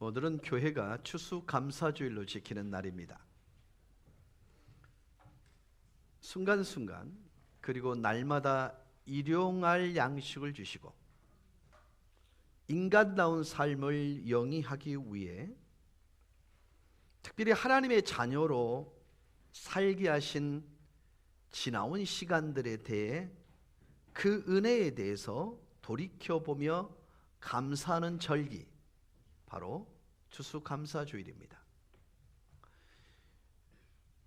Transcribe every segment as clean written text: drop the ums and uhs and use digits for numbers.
오늘은 교회가 추수감사주일로 지키는 날입니다. 순간순간 그리고 날마다 일용할 양식을 주시고 인간다운 삶을 영위하기 위해 특별히 하나님의 자녀로 살게 하신 지나온 시간들에 대해 그 은혜에 대해서 돌이켜보며 감사하는 절기, 바로 추수감사주일입니다.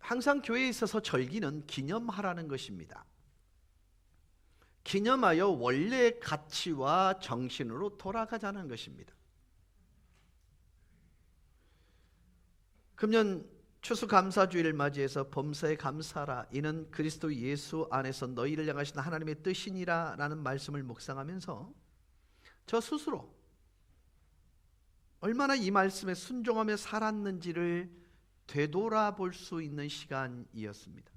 항상 교회에 있어서 절기는 기념하라는 것입니다. 기념하여 원래의 가치와 정신으로 돌아가자는 것입니다. 금년 추수감사주일을 맞이해서 범사에 감사하라, 이는 그리스도 예수 안에서 너희를 향하신 하나님의 뜻이니라 라는 말씀을 묵상하면서 저 스스로 얼마나 이 말씀에 순종하며 살았는지를 되돌아볼 수 있는 시간이었습니다.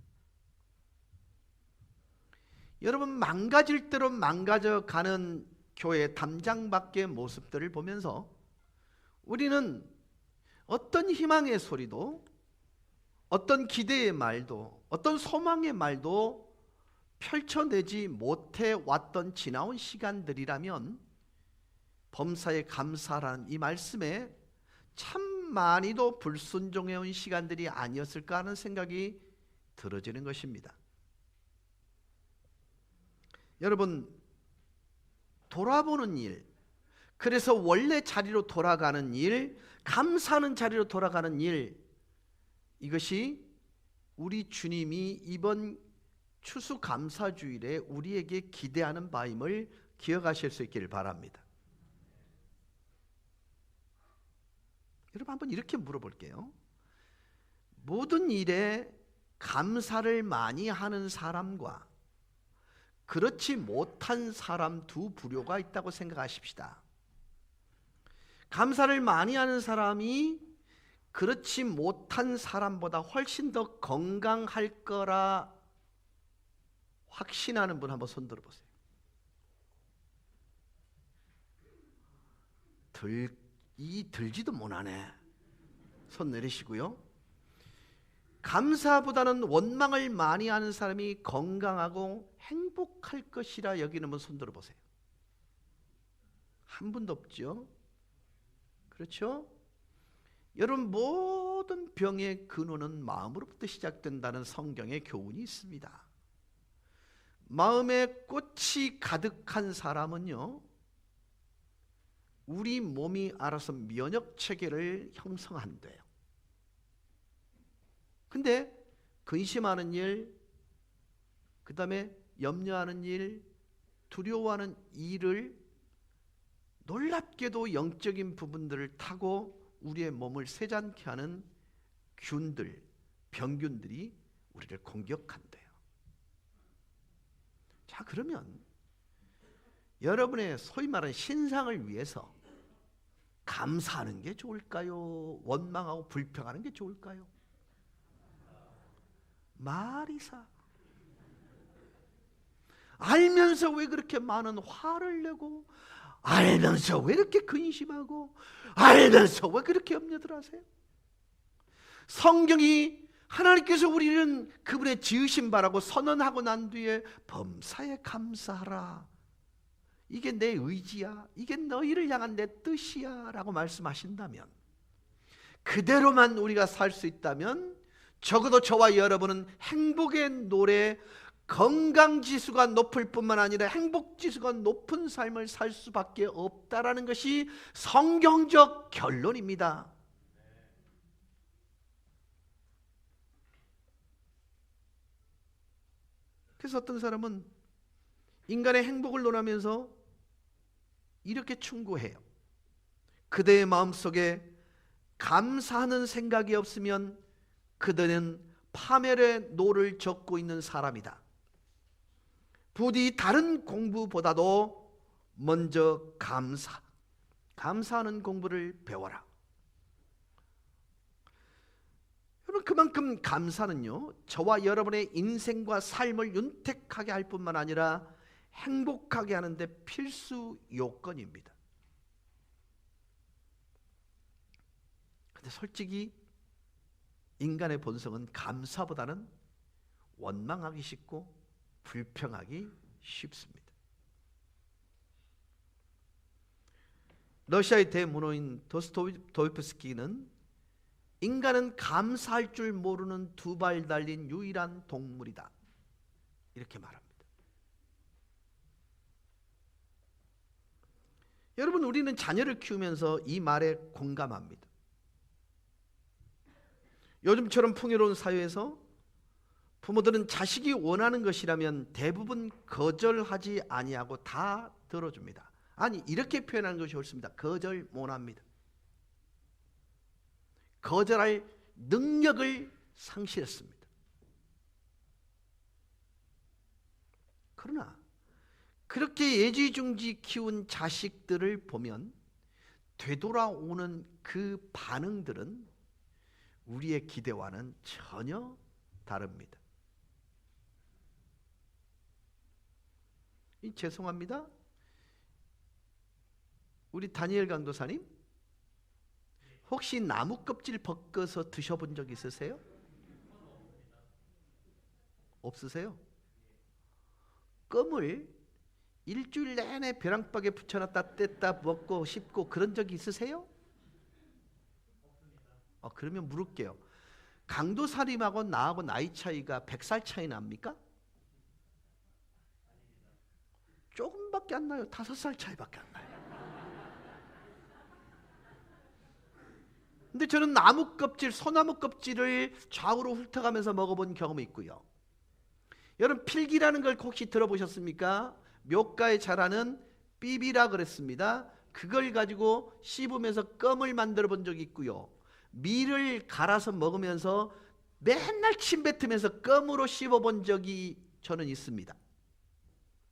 여러분, 망가질 대로 망가져가는 교회 담장 밖의 모습들을 보면서 우리는 어떤 희망의 소리도, 어떤 기대의 말도, 어떤 소망의 말도 펼쳐내지 못해 왔던 지나온 시간들이라면 범사에 감사라는 이 말씀에 참 많이도 불순종해온 시간들이 아니었을까 하는 생각이 들어지는 것입니다. 여러분, 돌아보는 일, 그래서 원래 자리로 돌아가는 일, 감사하는 자리로 돌아가는 일, 이것이 우리 주님이 이번 추수감사주일에 우리에게 기대하는 바임을 기억하실 수 있기를 바랍니다. 여러분, 한번 이렇게 물어볼게요. 모든 일에 감사를 많이 하는 사람과 그렇지 못한 사람 두 부류가 있다고 생각하십시다. 감사를 많이 하는 사람이 그렇지 못한 사람보다 훨씬 더 건강할 거라 확신하는 분 한번 손 들어보세요. 들지도 못하네. 손 내리시고요. 감사보다는 원망을 많이 하는 사람이 건강하고 행복할 것이라 여기는 분 손 들어보세요. 한 분도 없죠? 그렇죠? 여러분, 모든 병의 근원은 마음으로부터 시작된다는 성경의 교훈이 있습니다. 마음에 꽃이 가득한 사람은요, 우리 몸이 알아서 면역 체계를 형성한대요. 근데 근심하는 일, 그 다음에 염려하는 일, 두려워하는 일을 놀랍게도 영적인 부분들을 타고 우리의 몸을 세잔케 하는 균들, 병균들이 우리를 공격한대요. 자, 그러면 여러분의 소위 말하는 신상을 위해서 감사하는 게 좋을까요? 원망하고 불평하는 게 좋을까요? 마리사, 알면서 왜 그렇게 많은 화를 내고, 알면서 왜 이렇게 근심하고, 알면서 왜 그렇게 염려들 하세요? 성경이 하나님께서 우리는 그분의 지으신 바라고 선언하고 난 뒤에 범사에 감사하라, 이게 내 의지야, 이게 너희를 향한 내 뜻이야 라고 말씀하신다면, 그대로만 우리가 살 수 있다면 적어도 저와 여러분은 행복의 노래, 건강지수가 높을 뿐만 아니라 행복지수가 높은 삶을 살 수밖에 없다라는 것이 성경적 결론입니다. 그래서 어떤 사람은 인간의 행복을 논하면서 이렇게 충고해요. 그대의 마음속에 감사하는 생각이 없으면 그대는 파멸의 노를 젓고 있는 사람이다. 부디 다른 공부보다도 먼저 감사하는 공부를 배워라. 여러분, 그만큼 감사는요, 저와 여러분의 인생과 삶을 윤택하게 할 뿐만 아니라 행복하게 하는데 필수 요건입니다. 근데 솔직히 인간의 본성은 감사보다는 원망하기 쉽고 불평하기 쉽습니다. 러시아의 대문호인 도스토옙스키는 인간은 감사할 줄 모르는 두 발 달린 유일한 동물이다, 이렇게 말합니다. 여러분, 우리는 자녀를 키우면서 이 말에 공감합니다. 요즘처럼 풍요로운 사회에서 부모들은 자식이 원하는 것이라면 대부분 거절하지 아니하고 다 들어줍니다. 아니, 이렇게 표현하는 것이 옳습니다. 거절 못합니다. 거절할 능력을 상실했습니다. 그러나 그렇게 예지중지 키운 자식들을 보면 되돌아오는 그 반응들은 우리의 기대와는 전혀 다릅니다. 죄송합니다. 우리 다니엘 강도사님, 혹시 나무 껍질 벗겨서 드셔본 적 있으세요? 없으세요? 껌을 일주일 내내 벼랑박에 붙여놨다 뗐다 먹고 씹고 그런 적이 있으세요? 그러면 물을게요. 강도사님하고 나하고 나이 차이가 100살 차이 납니까? 조금밖에 안 나요. 5살 차이밖에 안 나요. 근데 저는 나무 껍질, 소나무 껍질을 좌우로 훑어가면서 먹어본 경험이 있고요. 여러분, 필기라는 걸 혹시 들어보셨습니까? 묘가에 자라는 삐비라 그랬습니다. 그걸 가지고 씹으면서 껌을 만들어 본 적이 있고요. 밀을 갈아서 먹으면서 맨날 침 뱉으면서 껌으로 씹어 본 적이 저는 있습니다.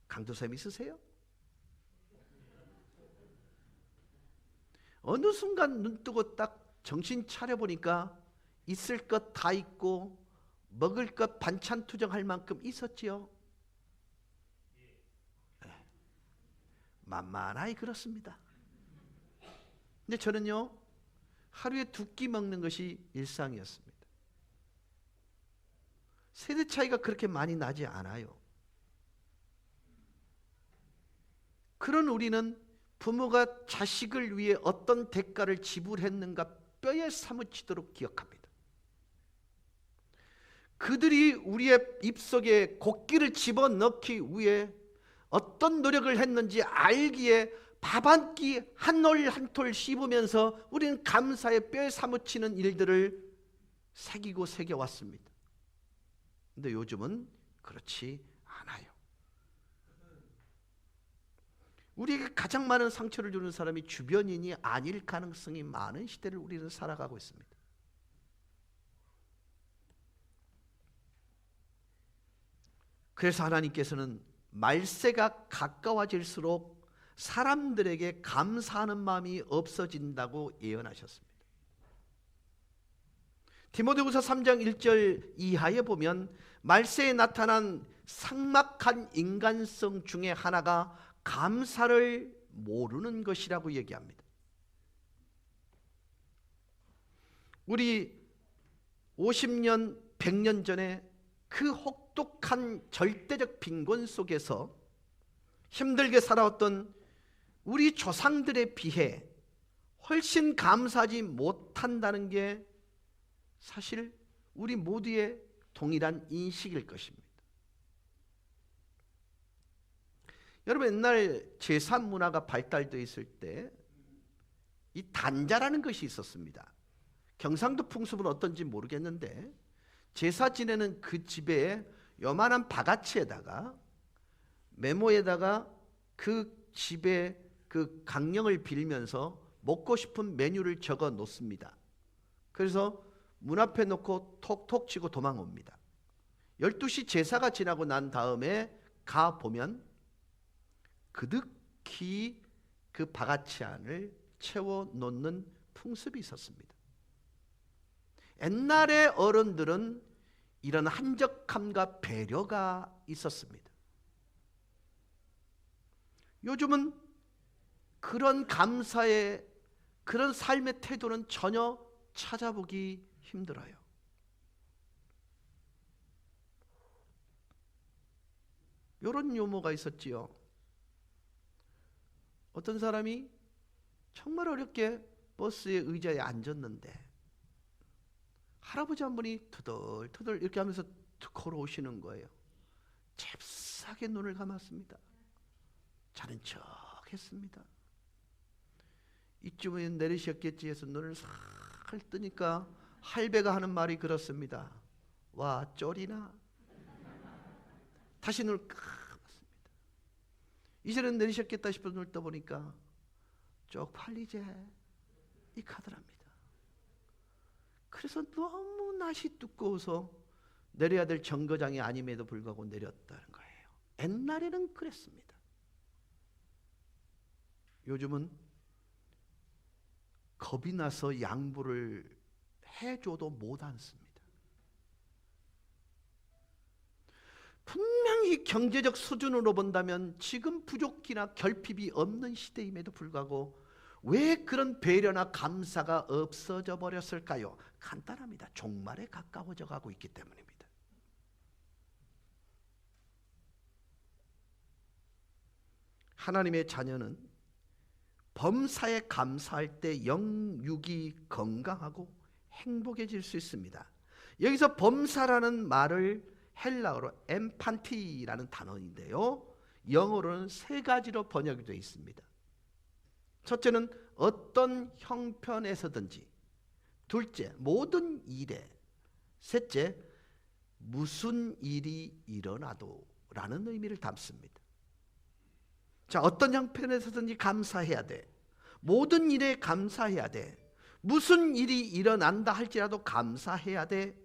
강도쌤 있으세요? 어느 순간 눈 뜨고 딱 정신 차려보니까 있을 것 다 있고 먹을 것 반찬 투정할 만큼 있었지요. 만만하게 그렇습니다. 근데 저는요, 하루에 2끼 먹는 것이 일상이었습니다. 세대 차이가 그렇게 많이 나지 않아요. 그런 우리는 부모가 자식을 위해 어떤 대가를 지불했는가 뼈에 사무치도록 기억합니다. 그들이 우리의 입속에 곡기를 집어넣기 위해 어떤 노력을 했는지 알기에 밥 한 끼 한 올 한 톨 씹으면서 우리는 감사의 뼈에 사무치는 일들을 새겨왔습니다. 근데 요즘은 그렇지 않아요. 우리에게 가장 많은 상처를 주는 사람이 주변인이 아닐 가능성이 많은 시대를 우리는 살아가고 있습니다. 그래서 하나님께서는 말세가 가까워질수록 사람들에게 감사하는 마음이 없어진다고 예언하셨습니다. 디모데후서 3장 1절 이하에 보면 말세에 나타난 삭막한 인간성 중에 하나가 감사를 모르는 것이라고 얘기합니다. 우리 50년, 100년 전에 그 혹독한 절대적 빈곤 속에서 힘들게 살아왔던 우리 조상들에 비해 훨씬 감사하지 못한다는 게 사실 우리 모두의 동일한 인식일 것입니다. 여러분, 옛날 제사 문화가 발달되어 있을 때 이 단자라는 것이 있었습니다. 경상도 풍습은 어떤지 모르겠는데 제사 지내는 그 집에 요만한 바가지에다가 메모에다가 그 집에 그 강령을 빌면서 먹고 싶은 메뉴를 적어 놓습니다. 그래서 문 앞에 놓고 톡톡 치고 도망옵니다. 12시 제사가 지나고 난 다음에 가보면 그득히 그 바가지 안을 채워놓는 풍습이 있었습니다. 옛날의 어른들은 이런 한적함과 배려가 있었습니다. 요즘은 그런 감사의, 그런 삶의 태도는 전혀 찾아보기 힘들어요. 이런 유머가 있었지요. 어떤 사람이 정말 어렵게 버스의 의자에 앉았는데 할아버지 한 분이 터덜터덜 이렇게 하면서 걸어오시는 거예요. 잽싸게 눈을 감았습니다. 자는 척 했습니다. 이쯤에 내리셨겠지 해서 눈을 살 뜨니까 할배가 하는 말이 그렇습니다. 와, 쫄이나? 다시 눈을 감았습니다. 이제는 내리셨겠다 싶어 눈을 떠보니까 쪽팔리제 이 카드랍니다. 그래서 너무 낯이 두꺼워서 내려야 될 정거장이 아님에도 불구하고 내렸다는 거예요. 옛날에는 그랬습니다. 요즘은 겁이 나서 양보를 해줘도 못 앉습니다. 분명히 경제적 수준으로 본다면 지금 부족이나 결핍이 없는 시대임에도 불구하고 왜 그런 배려나 감사가 없어져 버렸을까요? 간단합니다. 종말에 가까워져 가고 있기 때문입니다. 하나님의 자녀는 범사에 감사할 때 영육이 건강하고 행복해질 수 있습니다. 여기서 범사라는 말을 헬라어로 엠판티라는 단어인데요, 영어로는 세 가지로 번역이 되어 있습니다. 첫째는 어떤 형편에서든지, 둘째 모든 일에, 셋째 무슨 일이 일어나도 라는 의미를 담습니다. 자, 어떤 형편에서든지 감사해야 돼. 모든 일에 감사해야 돼. 무슨 일이 일어난다 할지라도 감사해야 돼.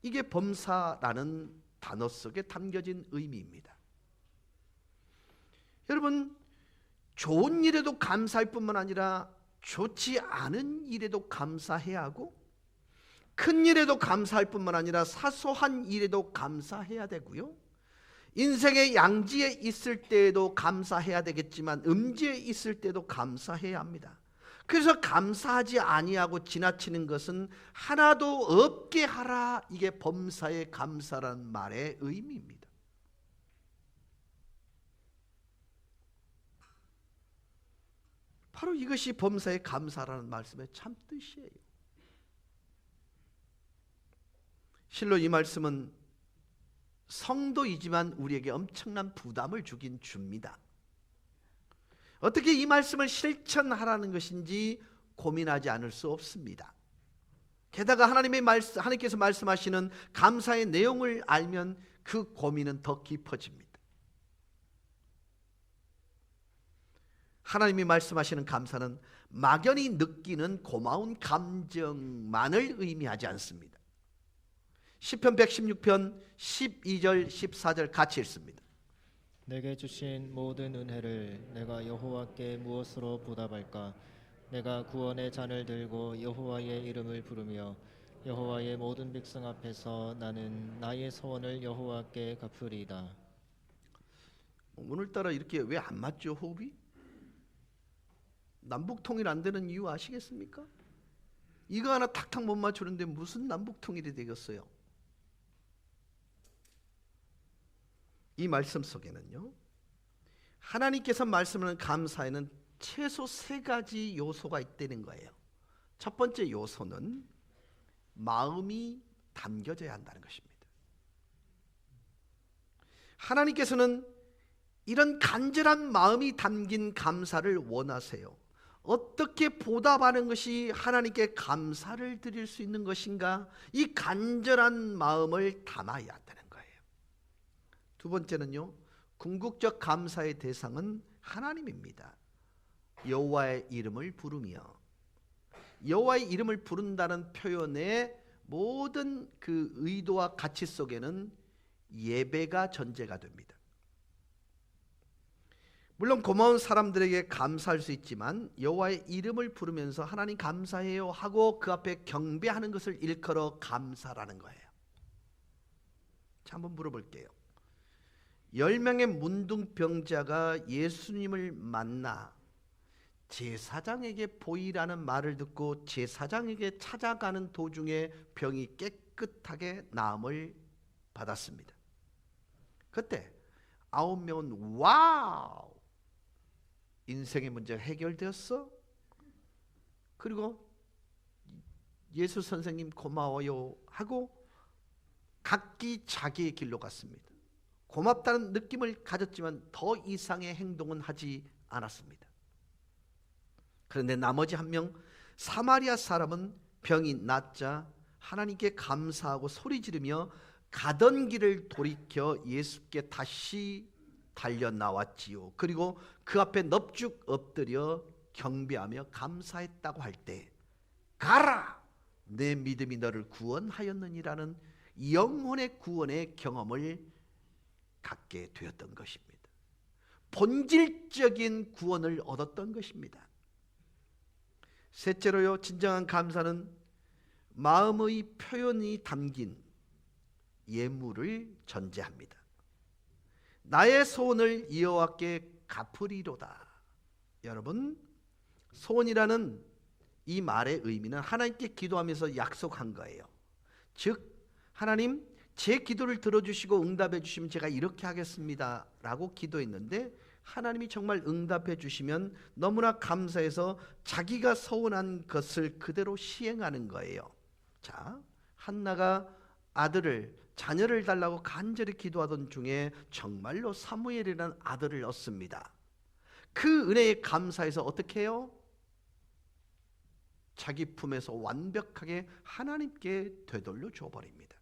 이게 범사라는 단어 속에 담겨진 의미입니다. 여러분, 좋은 일에도 감사할 뿐만 아니라 좋지 않은 일에도 감사해야 하고, 큰 일에도 감사할 뿐만 아니라 사소한 일에도 감사해야 되고요, 인생의 양지에 있을 때에도 감사해야 되겠지만 음지에 있을 때도 감사해야 합니다. 그래서 감사하지 아니하고 지나치는 것은 하나도 없게 하라. 이게 범사에 감사라는 말의 의미입니다. 바로 이것이 범사에 감사라는 말씀의 참 뜻이에요. 실로 이 말씀은 성도이지만 우리에게 엄청난 부담을 주긴 줍니다. 어떻게 이 말씀을 실천하라는 것인지 고민하지 않을 수 없습니다. 게다가 하나님께서 말씀하시는 감사의 내용을 알면 그 고민은 더 깊어집니다. 하나님이 말씀하시는 감사는 막연히 느끼는 고마운 감정만을 의미하지 않습니다. 시편 116편 12절 14절 같이 읽습니다. 내게 주신 모든 은혜를 내가 여호와께 무엇으로 보답할까? 내가 구원의 잔을 들고 여호와의 이름을 부르며 여호와의 모든 백성 앞에서 나는 나의 소원을 여호와께 갚으리이다. 오늘따라 이렇게 왜 안 맞죠, 호흡이? 남북 통일 안 되는 이유 아시겠습니까? 이거 하나 탁탁 못 맞추는데 무슨 남북 통일이 되겠어요? 이 말씀 속에는요, 하나님께서 말씀하는 감사에는 최소 세 가지 요소가 있다는 거예요. 첫 번째 요소는 마음이 담겨져야 한다는 것입니다. 하나님께서는 이런 간절한 마음이 담긴 감사를 원하세요. 어떻게 보답하는 것이 하나님께 감사를 드릴 수 있는 것인가? 이 간절한 마음을 담아야 한다는 거예요. 두 번째는요, 궁극적 감사의 대상은 하나님입니다. 여호와의 이름을 부르며, 여호와의 이름을 부른다는 표현의 모든 그 의도와 가치 속에는 예배가 전제가 됩니다. 물론 고마운 사람들에게 감사할 수 있지만 여호와의 이름을 부르면서 하나님 감사해요 하고 그 앞에 경배하는 것을 일컬어 감사라는 거예요. 자, 한번 물어볼게요. 10명의 문둥병자가 예수님을 만나 제사장에게 보이라는 말을 듣고 제사장에게 찾아가는 도중에 병이 깨끗하게 나음을 받았습니다. 그때 9명은 와우! 인생의 문제가 해결되었어? 그리고 예수 선생님 고마워요 하고 각기 자기의 길로 갔습니다. 고맙다는 느낌을 가졌지만 더 이상의 행동은 하지 않았습니다. 그런데 나머지 한 명 사마리아 사람은 병이 낫자 하나님께 감사하고 소리 지르며 가던 길을 돌이켜 예수께 다시 달려 나왔지요. 그리고 그 앞에 넙죽 엎드려 경배하며 감사했다고 할 때 가라! 내 믿음이 너를 구원하였느니라는 영혼의 구원의 경험을 갖게 되었던 것입니다. 본질적인 구원을 얻었던 것입니다. 셋째로요, 진정한 감사는 마음의 표현이 담긴 예물을 전제합니다. 나의 소원을 여호와께 갚으리로다. 여러분, 소원이라는 이 말의 의미는 하나님께 기도하면서 약속한 거예요. 즉 하나님, 제 기도를 들어주시고 응답해 주시면 제가 이렇게 하겠습니다 라고 기도했는데 하나님이 정말 응답해 주시면 너무나 감사해서 자기가 소원한 것을 그대로 시행하는 거예요. 자, 한나가 자녀를 달라고 간절히 기도하던 중에 정말로 사무엘이라는 아들을 얻습니다. 그 은혜에 감사해서 어떻게 해요? 자기 품에서 완벽하게 하나님께 되돌려 줘버립니다.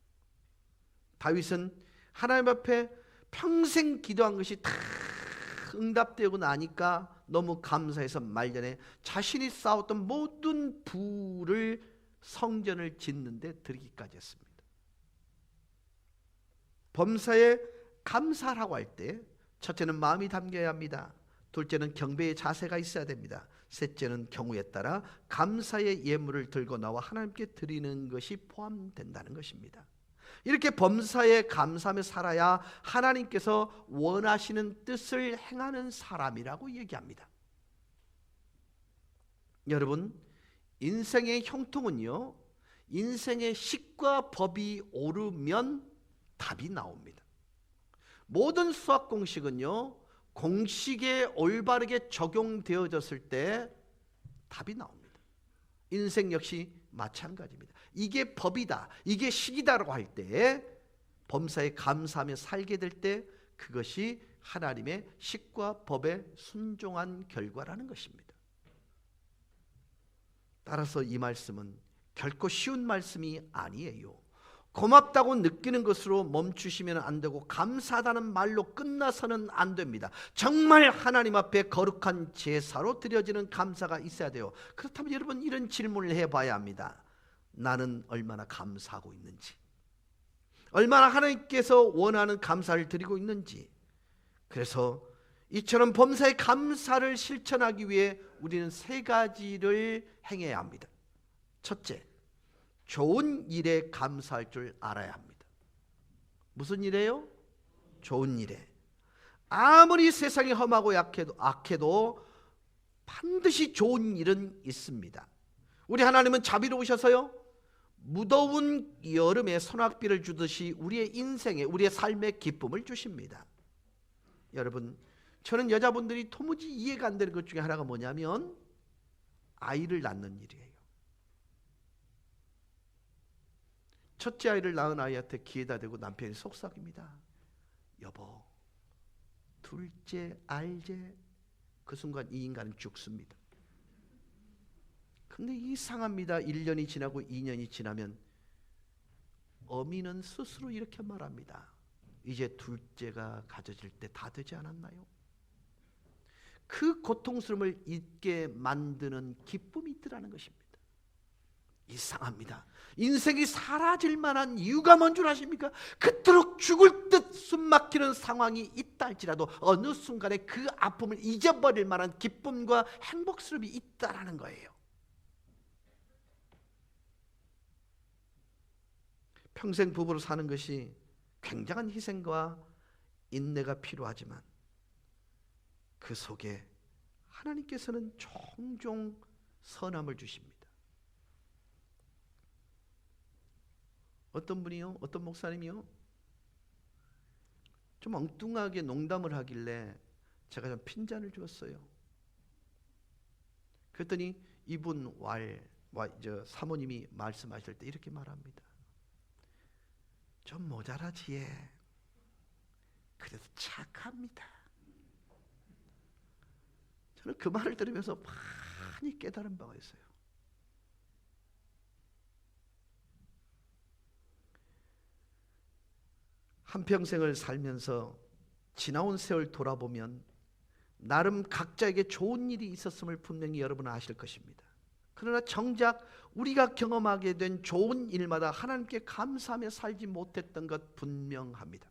다윗은 하나님 앞에 평생 기도한 것이 다 응답되고 나니까 너무 감사해서 말년에 자신이 쌓았던 모든 부를 성전을 짓는데 드리기까지 했습니다. 범사에 감사라고 할 때 첫째는 마음이 담겨야 합니다. 둘째는 경배의 자세가 있어야 됩니다. 셋째는 경우에 따라 감사의 예물을 들고 나와 하나님께 드리는 것이 포함된다는 것입니다. 이렇게 범사에 감사하며 살아야 하나님께서 원하시는 뜻을 행하는 사람이라고 얘기합니다. 여러분, 인생의 형통은요, 인생의 식과 법이 오르면 답이 나옵니다. 모든 수학 공식은요, 공식에 올바르게 적용되어졌을 때 답이 나옵니다. 인생 역시 마찬가지입니다. 이게 법이다, 이게 식이다라고 할 때 범사에 감사하며 살게 될 때 그것이 하나님의 식과 법에 순종한 결과라는 것입니다. 따라서 이 말씀은 결코 쉬운 말씀이 아니에요. 고맙다고 느끼는 것으로 멈추시면 안 되고 감사하다는 말로 끝나서는 안 됩니다. 정말 하나님 앞에 거룩한 제사로 드려지는 감사가 있어야 돼요. 그렇다면 여러분, 이런 질문을 해봐야 합니다. 나는 얼마나 감사하고 있는지, 얼마나 하나님께서 원하는 감사를 드리고 있는지. 그래서 이처럼 범사의 감사를 실천하기 위해 우리는 세 가지를 행해야 합니다. 첫째, 좋은 일에 감사할 줄 알아야 합니다. 무슨 일이에요? 좋은 일에. 아무리 세상이 험하고 악해도 반드시 좋은 일은 있습니다. 우리 하나님은 자비로우셔서요, 무더운 여름에 소낙비를 주듯이 우리의 인생에, 우리의 삶에 기쁨을 주십니다. 여러분, 저는 여자분들이 도무지 이해가 안 되는 것 중에 하나가 뭐냐면 아이를 낳는 일이에요. 첫째 아이를 낳은 아이한테 귀에다 대고 남편이 속삭입니다. 여보, 둘째 알제? 그 순간 이 인간은 죽습니다. 근데 이상합니다. 1년이 지나고 2년이 지나면 어미는 스스로 이렇게 말합니다. 이제 둘째가 가져질 때 다 되지 않았나요? 그 고통스러움을 잊게 만드는 기쁨이 있더라는 것입니다. 이상합니다. 인생이 사라질 만한 이유가 뭔 줄 아십니까? 그토록 죽을 듯 숨막히는 상황이 있다 할지라도 어느 순간에 그 아픔을 잊어버릴 만한 기쁨과 행복스러움이 있다라는 거예요. 평생 부부로 사는 것이 굉장한 희생과 인내가 필요하지만 그 속에 하나님께서는 종종 선함을 주십니다. 어떤 분이요? 어떤 목사님이요? 좀 엉뚱하게 농담을 하길래 제가 좀 핀잔을 줬어요. 그랬더니 이분 사모님이 말씀하실 때 이렇게 말합니다. 좀 모자라지 얘. 그래도 착합니다. 저는 그 말을 들으면서 많이 깨달은 바가 있어요. 한평생을 살면서 지나온 세월 돌아보면 나름 각자에게 좋은 일이 있었음을 분명히 여러분은 아실 것입니다. 그러나 정작 우리가 경험하게 된 좋은 일마다 하나님께 감사하며 살지 못했던 것 분명합니다.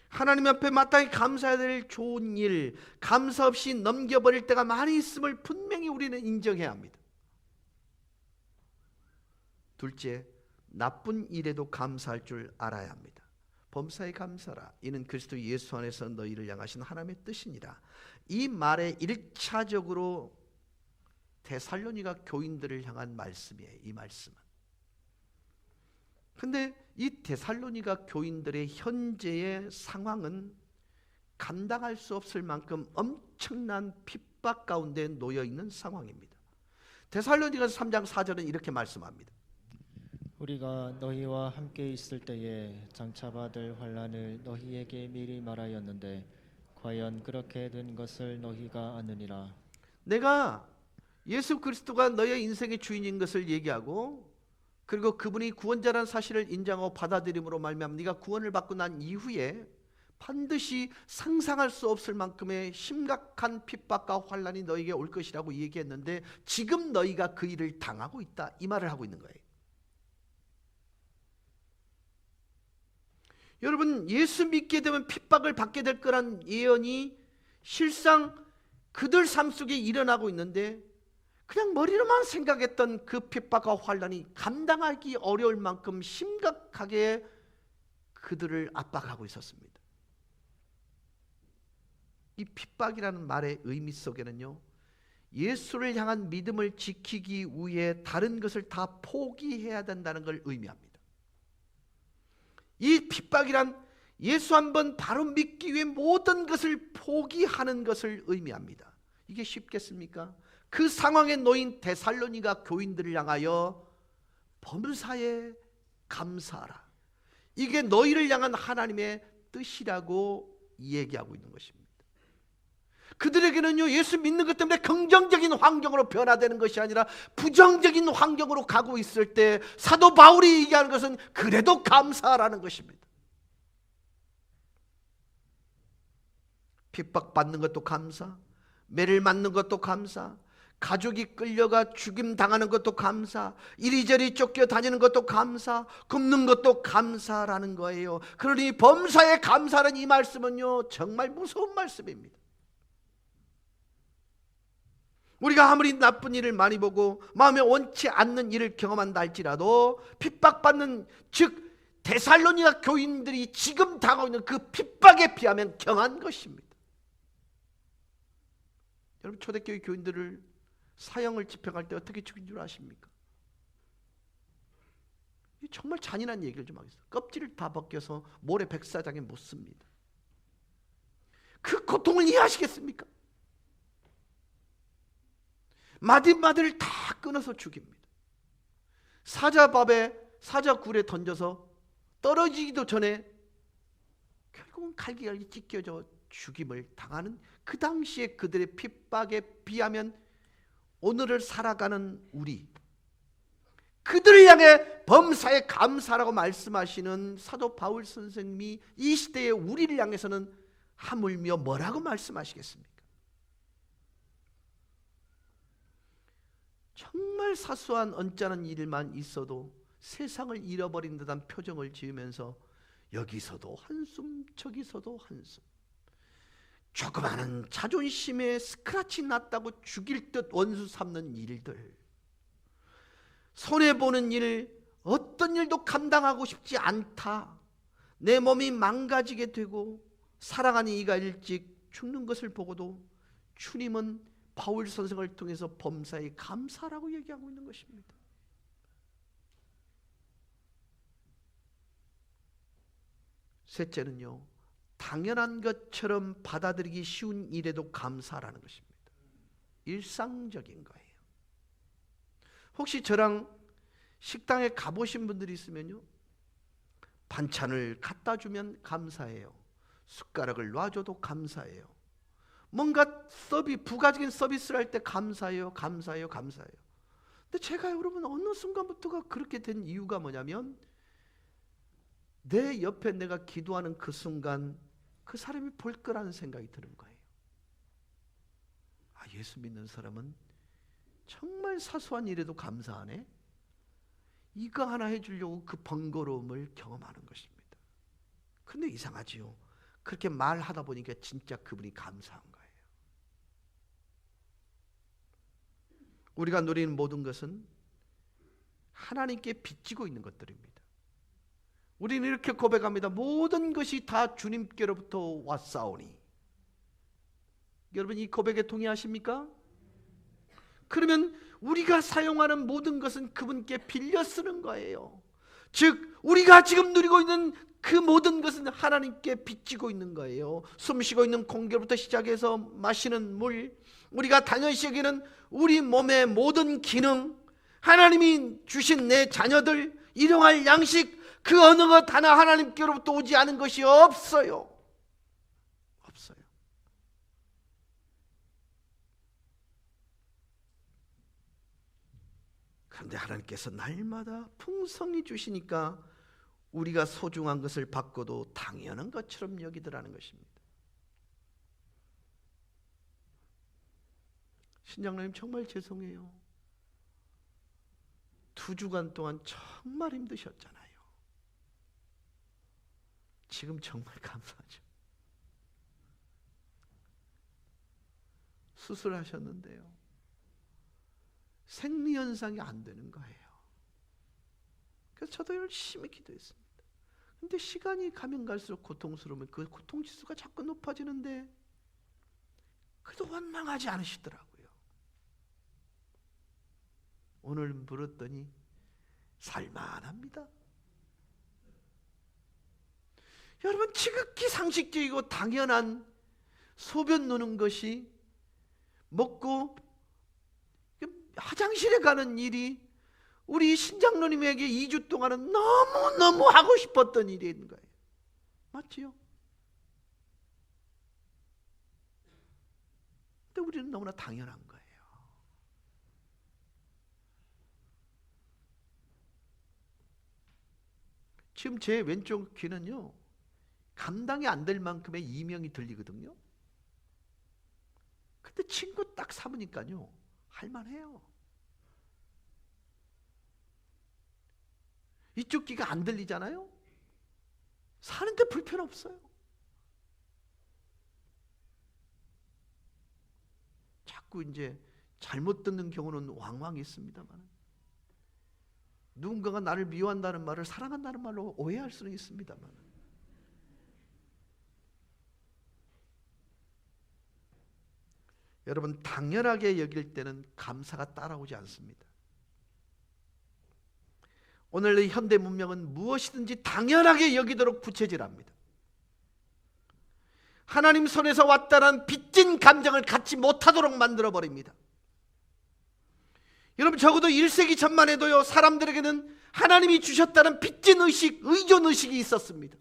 하나님 앞에 마땅히 감사해야 될 좋은 일, 감사 없이 넘겨버릴 때가 많이 있음을 분명히 우리는 인정해야 합니다. 둘째, 나쁜 일에도 감사할 줄 알아야 합니다. 범사에 감사라. 이는 그리스도 예수 안에서 너희를 향하신 하나님의 뜻이니라. 이 말에 1차적으로 데살로니가 교인들을 향한 말씀이에요. 이 말씀은. 근데 이 데살로니가 교인들의 현재의 상황은 감당할 수 없을 만큼 엄청난 핍박 가운데 놓여 있는 상황입니다. 데살로니가서 3장 4절은 이렇게 말씀합니다. 우리가 너희와 함께 있을 때에 장차 받을 환난을 너희에게 미리 말하였는데 과연 그렇게 된 것을 너희가 아느니라. 내가 예수 그리스도가 너의 인생의 주인인 것을 얘기하고, 그리고 그분이 구원자라는 사실을 인정하고 받아들임으로 말미암아 네가 구원을 받고 난 이후에 반드시 상상할 수 없을 만큼의 심각한 핍박과 환난이 너에게 올 것이라고 얘기했는데 지금 너희가 그 일을 당하고 있다, 이 말을 하고 있는 거예요. 여러분, 예수 믿게 되면 핍박을 받게 될 거란 예언이 실상 그들 삶 속에 일어나고 있는데 그냥 머리로만 생각했던 그 핍박과 환난이 감당하기 어려울 만큼 심각하게 그들을 압박하고 있었습니다. 이 핍박이라는 말의 의미 속에는요, 예수를 향한 믿음을 지키기 위해 다른 것을 다 포기해야 된다는 걸 의미합니다. 이 핍박이란 예수 한번 바로 믿기 위해 모든 것을 포기하는 것을 의미합니다. 이게 쉽겠습니까? 그 상황에 놓인 데살로니가 교인들을 향하여 범사에 감사하라. 이게 너희를 향한 하나님의 뜻이라고 얘기하고 있는 것입니다. 그들에게는요, 예수 믿는 것 때문에 긍정적인 환경으로 변화되는 것이 아니라 부정적인 환경으로 가고 있을 때 사도 바울이 얘기하는 것은 그래도 감사하라는 것입니다. 핍박받는 것도 감사, 매를 맞는 것도 감사, 가족이 끌려가 죽임 당하는 것도 감사, 이리저리 쫓겨 다니는 것도 감사, 굶는 것도 감사라는 거예요. 그러니 범사에 감사라는 이 말씀은요, 정말 무서운 말씀입니다. 우리가 아무리 나쁜 일을 많이 보고 마음에 원치 않는 일을 경험한다 할지라도 핍박받는, 즉 데살로니가 교인들이 지금 당하고 있는 그 핍박에 비하면 경한 것입니다. 여러분, 초대교회 교인들을 사형을 집행할 때 어떻게 죽인 줄 아십니까? 정말 잔인한 얘기를 좀 하겠습니다. 껍질을 다 벗겨서 모래 백사장에 묻습니다. 그 고통을 이해하시겠습니까? 마디마디를 다 끊어서 죽입니다. 사자밥에 사자굴에 던져서 떨어지기도 전에 결국은 갈기갈기 찢겨져 죽임을 당하는 그 당시에 그들의 핍박에 비하면 오늘을 살아가는 우리, 그들을 향해 범사에 감사라고 말씀하시는 사도 바울 선생님이 이 시대의 우리를 향해서는 하물며 뭐라고 말씀하시겠습니까? 정말 사소한 언짢은 일만 있어도 세상을 잃어버린 듯한 표정을 지으면서 여기서도 한숨 저기서도 한숨, 조그마한 자존심에 스크라치 났다고 죽일 듯 원수 삼는 일들, 손해보는 일, 어떤 일도 감당하고 싶지 않다, 내 몸이 망가지게 되고 사랑하는 이가 일찍 죽는 것을 보고도 주님은 바울 선생을 통해서 범사에 감사라고 얘기하고 있는 것입니다. 셋째는요, 당연한 것처럼 받아들이기 쉬운 일에도 감사라는 것입니다. 일상적인 거예요. 혹시 저랑 식당에 가보신 분들이 있으면요, 반찬을 갖다 주면 감사해요. 숟가락을 놔줘도 감사해요. 뭔가 부가적인 서비스를 할 때 감사해요. 감사해요. 감사해요. 근데 제가 여러분 어느 순간부터가 그렇게 된 이유가 뭐냐면, 내 옆에 내가 기도하는 그 순간 그 사람이 볼 거라는 생각이 드는 거예요. 아, 예수 믿는 사람은 정말 사소한 일에도 감사하네. 이거 하나 해주려고 그 번거로움을 경험하는 것입니다. 근데 이상하지요. 그렇게 말하다 보니까 진짜 그분이 감사한 거예요. 우리가 누리는 모든 것은 하나님께 빚지고 있는 것들입니다. 우리는 이렇게 고백합니다. 모든 것이 다 주님께로부터 왔사오니. 여러분 이 고백에 동의하십니까? 그러면 우리가 사용하는 모든 것은 그분께 빌려 쓰는 거예요. 즉 우리가 지금 누리고 있는 그 모든 것은 하나님께 빚지고 있는 거예요. 숨쉬고 있는 공기로부터 시작해서 마시는 물, 우리가 당연시 여기는 우리 몸의 모든 기능, 하나님이 주신 내 자녀들, 일용할 양식, 그 어느 것 하나 하나님께로부터 오지 않은 것이 없어요. 없어요. 그런데 하나님께서 날마다 풍성히 주시니까 우리가 소중한 것을 받고도 당연한 것처럼 여기더라는 것입니다. 신장로님 정말 죄송해요. 2주간 동안 정말 힘드셨잖아요. 지금 정말 감사하죠. 수술하셨는데요, 생리현상이 안 되는 거예요. 그래서 저도 열심히 기도했습니다. 근데 시간이 가면 갈수록 고통스러우면 그 고통지수가 자꾸 높아지는데 그래도 원망하지 않으시더라고요. 오늘 물었더니 살만합니다. 여러분 지극히 상식적이고 당연한 소변 누는 것이, 먹고 화장실에 가는 일이 우리 신장로님에게 2주 동안은 너무너무 하고 싶었던 일인 거예요. 맞지요? 근데 우리는 너무나 당연한 거예요. 지금 제 왼쪽 귀는요, 감당이 안 될 만큼의 이명이 들리거든요. 근데 친구 딱 삼으니까요, 할만해요. 이쪽 귀가 안 들리잖아요. 사는데 불편 없어요. 자꾸 이제 잘못 듣는 경우는 왕왕 있습니다만, 누군가가 나를 미워한다는 말을 사랑한다는 말로 오해할 수는 있습니다만, 여러분 당연하게 여길 때는 감사가 따라오지 않습니다. 오늘의 현대 문명은 무엇이든지 당연하게 여기도록 부채질합니다. 하나님 손에서 왔다는 빚진 감정을 갖지 못하도록 만들어버립니다. 여러분 적어도 1세기 전만 해도요, 사람들에게는 하나님이 주셨다는 빚진 의식, 의존 의식이 있었습니다.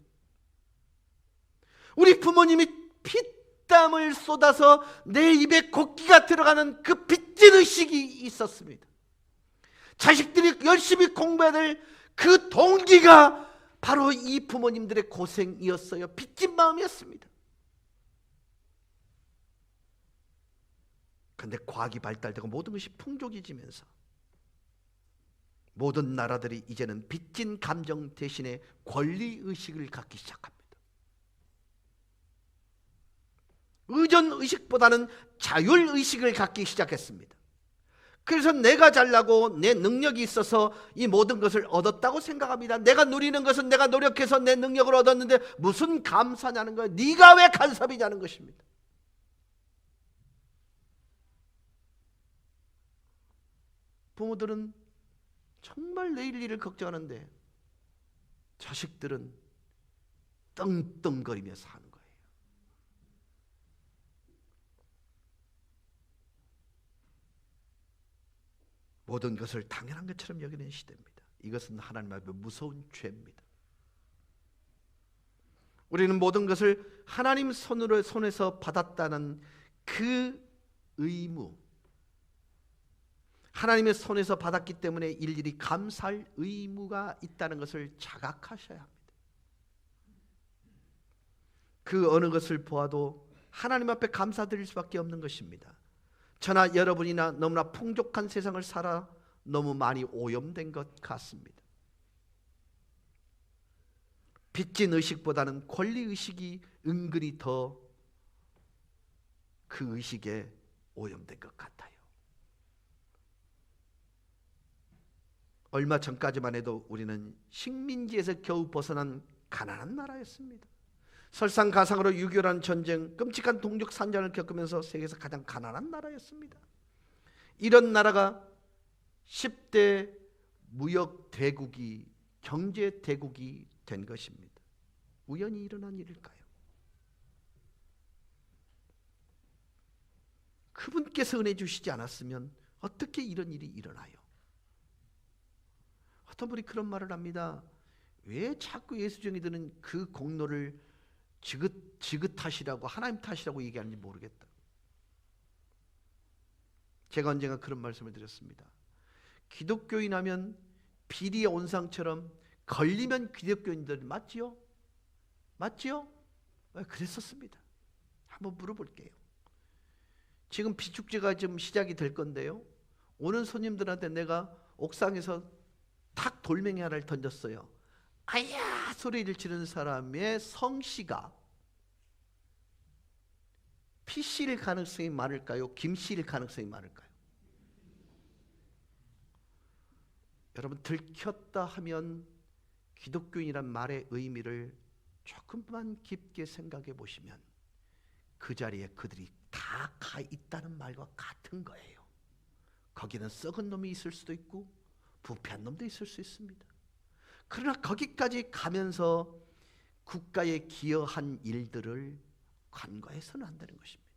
우리 부모님이 피땀을 쏟아서 내 입에 곡기가 들어가는 그 빚진 의식이 있었습니다. 자식들이 열심히 공부해야 될 그 동기가 바로 이 부모님들의 고생이었어요. 빚진 마음이었습니다. 그런데 과학이 발달되고 모든 것이 풍족해지면서 모든 나라들이 이제는 빚진 감정 대신에 권리의식을 갖기 시작합니다. 의존의식보다는 자율의식을 갖기 시작했습니다. 그래서 내가 잘나고 내 능력이 있어서 이 모든 것을 얻었다고 생각합니다. 내가 누리는 것은 내가 노력해서 내 능력을 얻었는데 무슨 감사냐는 거예요. 네가 왜 간섭이냐는 것입니다. 부모들은 정말 내일 일을 걱정하는데 자식들은 떵떵거리며 사는 거예요. 모든 것을 당연한 것처럼 여기는 시대입니다. 이것은 하나님 앞에 무서운 죄입니다. 우리는 모든 것을 하나님 손에서 받았다는 그 의무, 하나님의 손에서 받았기 때문에 일일이 감사할 의무가 있다는 것을 자각하셔야 합니다. 그 어느 것을 보아도 하나님 앞에 감사드릴 수밖에 없는 것입니다. 저나 여러분이나 너무나 풍족한 세상을 살아 너무 많이 오염된 것 같습니다. 빚진 의식보다는 권리의식이 은근히 더 그 의식에 오염된 것 같아요. 얼마 전까지만 해도 우리는 식민지에서 겨우 벗어난 가난한 나라였습니다. 설상가상으로 6.25라는 전쟁, 끔찍한 동족 산전을 겪으면서 세계에서 가장 가난한 나라였습니다. 이런 나라가 10대 무역 대국이, 경제 대국이 된 것입니다. 우연히 일어난 일일까요? 그분께서 은혜 주시지 않았으면 어떻게 이런 일이 일어나요? 어떤 분이 그런 말을 합니다. 왜 자꾸 예수쟁이들은 그 공로를 지긋 탓이라고, 하나님 탓이라고 얘기하는지 모르겠다. 제가 언젠가 그런 말씀을 드렸습니다. 기독교인 하면 비리의 온상처럼 걸리면 기독교인들 맞지요? 맞지요? 그랬었습니다. 한번 물어볼게요. 지금 비축제가 좀 시작이 될 건데요, 오는 손님들한테 내가 옥상에서 탁 돌멩이 하나를 던졌어요. 아야 소리를 지르는 사람의 성씨가 P씨일 가능성이 많을까요? 김씨일 가능성이 많을까요? 여러분, 들켰다 하면 기독교인이란 말의 의미를 조금만 깊게 생각해 보시면 그 자리에 그들이 다 가 있다는 말과 같은 거예요. 거기는 썩은 놈이 있을 수도 있고 부패한 놈도 있을 수 있습니다. 그러나 거기까지 가면서 국가에 기여한 일들을 간과해서는 안 되는 것입니다.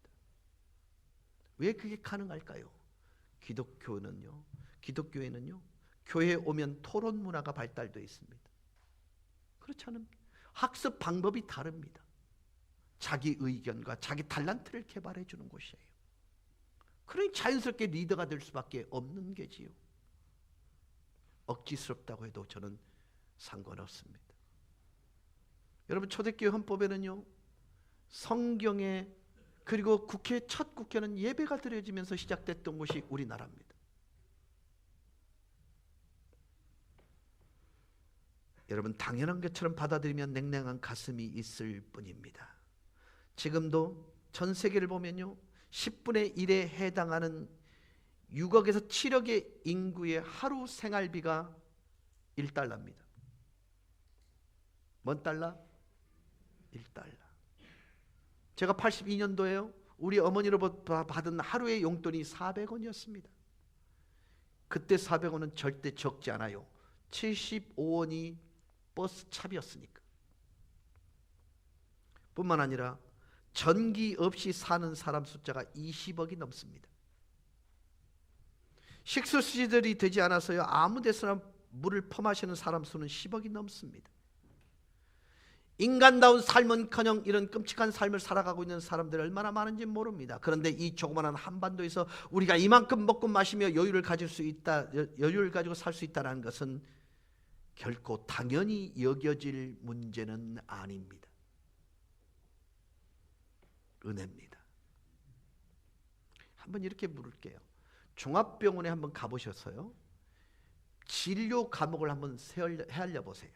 왜 그게 가능할까요? 기독교에는요 교회에 오면 토론 문화가 발달되어 있습니다. 그렇지 않으면 학습 방법이 다릅니다. 자기 의견과 자기 탤런트를 개발해 주는 곳이에요. 그러니 자연스럽게 리더가 될 수밖에 없는 게지요. 억지스럽다고 해도 저는 상관없습니다. 여러분, 초대교회 헌법에는요, 성경에, 그리고 첫 국회는 예배가 드려지면서 시작됐던 곳이 우리나라입니다. 여러분, 당연한 것처럼 받아들이면 냉랭한 가슴이 있을 뿐입니다. 지금도 전 세계를 보면요, 10분의 1에 해당하는 6억에서 7억의 인구의 하루 생활비가 1달러입니다. 뭔 달러? 1달러. 제가 82년도에요. 우리 어머니로부터 받은 하루의 용돈이 400원이었습니다. 그때 400원은 절대 적지 않아요. 75원이 버스 차비였으니까. 뿐만 아니라 전기 없이 사는 사람 숫자가 20억이 넘습니다. 식수시설이 되지 않아서요, 아무 데서나 물을 퍼마시는 사람 수는 10억이 넘습니다. 인간다운 삶은커녕 이런 끔찍한 삶을 살아가고 있는 사람들이 얼마나 많은지 모릅니다. 그런데 이 조그마한 한반도에서 우리가 이만큼 먹고 마시며 여유를 가지고 살 수 있다는 것은 결코 당연히 여겨질 문제는 아닙니다. 은혜입니다. 한번 이렇게 물을게요. 종합병원에 한번 가보셔서요, 진료 과목을 한번 헤아려 보세요.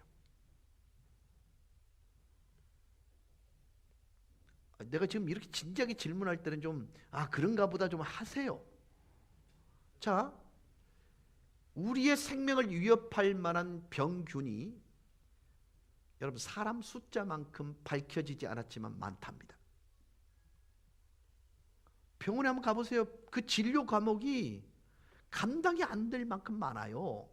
내가 지금 이렇게 진지하게 질문할 때는 좀 그런가 보다 좀 하세요. 자, 우리의 생명을 위협할 만한 병균이 여러분 사람 숫자만큼 밝혀지지 않았지만 많답니다. 병원에 한번 가보세요. 그 진료 과목이 감당이 안 될 만큼 많아요.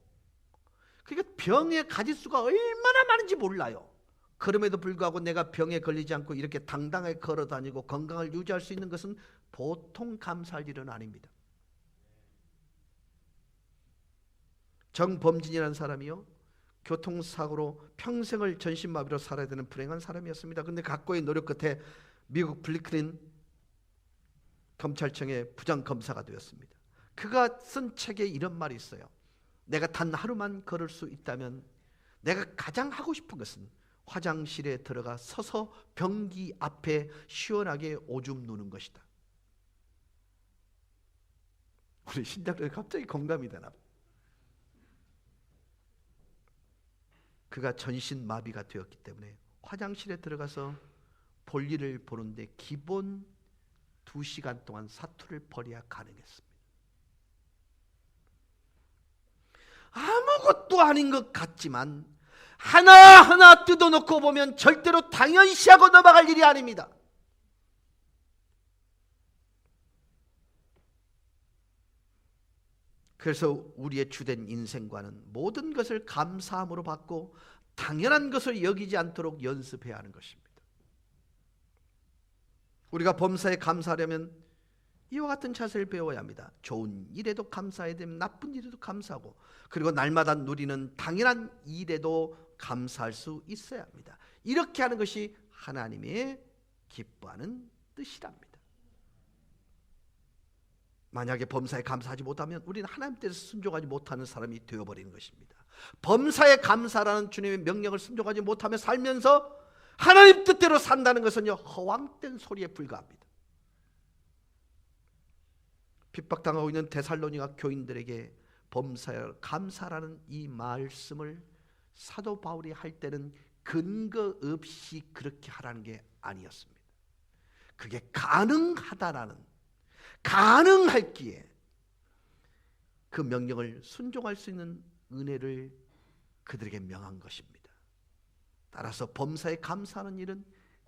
그러니까 병의 가짓수가 얼마나 많은지 몰라요. 그럼에도 불구하고 내가 병에 걸리지 않고 이렇게 당당하게 걸어 다니고 건강을 유지할 수 있는 것은 보통 감사할 일은 아닙니다. 정범진이라는 사람이요, 교통사고로 평생을 전신마비로 살아야 되는 불행한 사람이었습니다. 그런데 각고의 노력 끝에 미국 블리클린 검찰청의 부장검사가 되었습니다. 그가 쓴 책에 이런 말이 있어요. 내가 단 하루만 걸을 수 있다면 내가 가장 하고 싶은 것은 화장실에 들어가 서서 변기 앞에 시원하게 오줌 누는 것이다. 우리 신자들 갑자기 공감이 되나 봐요. 그가 전신마비가 되었기 때문에 화장실에 들어가서 볼일을 보는데 기본 2시간 동안 사투를 벌여야 가능했습니다. 아무것도 아닌 것 같지만 하나하나 뜯어놓고 보면 절대로 당연시하고 넘어갈 일이 아닙니다. 그래서 우리의 주된 인생관은 모든 것을 감사함으로 받고 당연한 것을 여기지 않도록 연습해야 하는 것입니다. 우리가 범사에 감사하려면 이와 같은 자세를 배워야 합니다. 좋은 일에도 감사해야 되면 나쁜 일에도 감사하고, 그리고 날마다 누리는 당연한 일에도 감사할 수 있어야 합니다. 이렇게 하는 것이 하나님의 기뻐하는 뜻이랍니다. 만약에 범사에 감사하지 못하면 우리는 하나님 뜻에 순종하지 못하는 사람이 되어버리는 것입니다. 범사에 감사라는 주님의 명령을 순종하지 못하며 살면서 하나님 뜻대로 산다는 것은요, 허황된 소리에 불과합니다. 핍박당하고 있는 데살로니가 교인들에게 범사에 감사라는 이 말씀을 사도 바울이 할 때는 근거 없이 그렇게 하라는 게 아니었습니다. 그게 가능하다라는, 가능할기에 그 명령을 순종할 수 있는 은혜를 그들에게 명한 것입니다. 따라서 범사에 감사하는 일은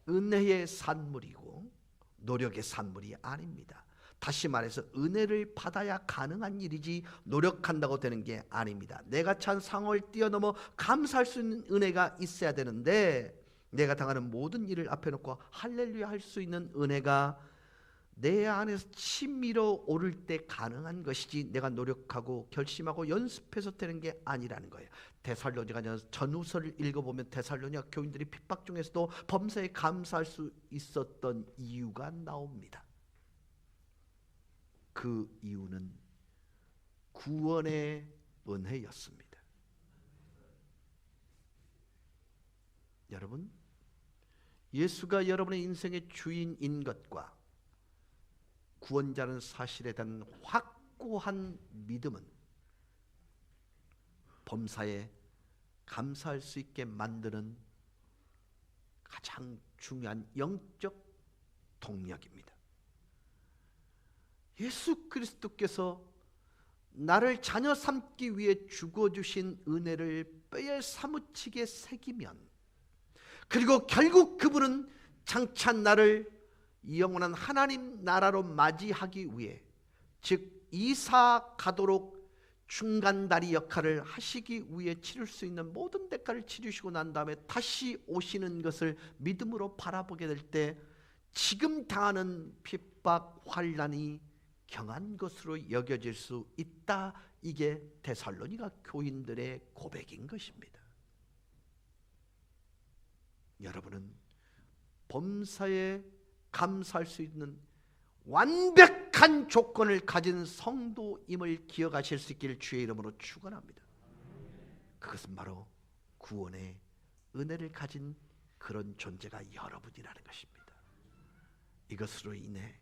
은혜의 산물이고 노력의 산물이 아닙니다. 다시 말해서 은혜를 받아야 가능한 일이지 노력한다고 되는 게 아닙니다. 내가 찬 상황을 뛰어넘어 감사할 수 있는 은혜가 있어야 되는데, 내가 당하는 모든 일을 앞에 놓고 할렐루야 할 수 있는 은혜가 내 안에서 치밀어 오를 때 가능한 것이지 내가 노력하고 결심하고 연습해서 되는 게 아니라는 거예요. 데살로니가 전후서를 읽어보면 데살로니가 교인들이 핍박 중에서도 범사에 감사할 수 있었던 이유가 나옵니다. 그 이유는 구원의 은혜였습니다. 여러분, 예수가 여러분의 인생의 주인인 것과 구원자는 사실에 대한 확고한 믿음은 범사에 감사할 수 있게 만드는 가장 중요한 영적 동력입니다. 예수 그리스도께서 나를 자녀 삼기 위해 죽어주신 은혜를 뼈에 사무치게 새기면, 그리고 결국 그분은 장차 나를 영원한 하나님 나라로 맞이하기 위해, 즉 이사 가도록 중간다리 역할을 하시기 위해 치를 수 있는 모든 대가를 치르시고 난 다음에 다시 오시는 것을 믿음으로 바라보게 될 때 지금 당하는 핍박, 환난이 경한 것으로 여겨질 수 있다. 이게 데살로니가 교인들의 고백인 것입니다. 여러분은 범사에 감사할 수 있는 완벽한 조건을 가진 성도임을 기억하실 수 있기를 주의 이름으로 축원합니다. 그것은 바로 구원의 은혜를 가진 그런 존재가 여러분이라는 것입니다. 이것으로 인해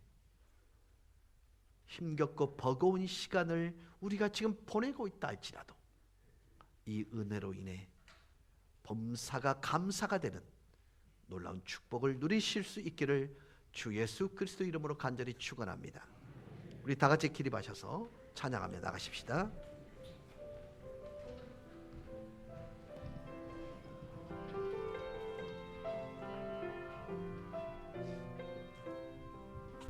힘겹고 버거운 시간을 우리가 지금 보내고 있다 할지라도 이 은혜로 인해 범사가 감사가 되는 놀라운 축복을 누리실 수 있기를 주 예수 그리스도 이름으로 간절히 축원합니다. 우리 다 같이 기립하셔서 찬양하며 나가십시다.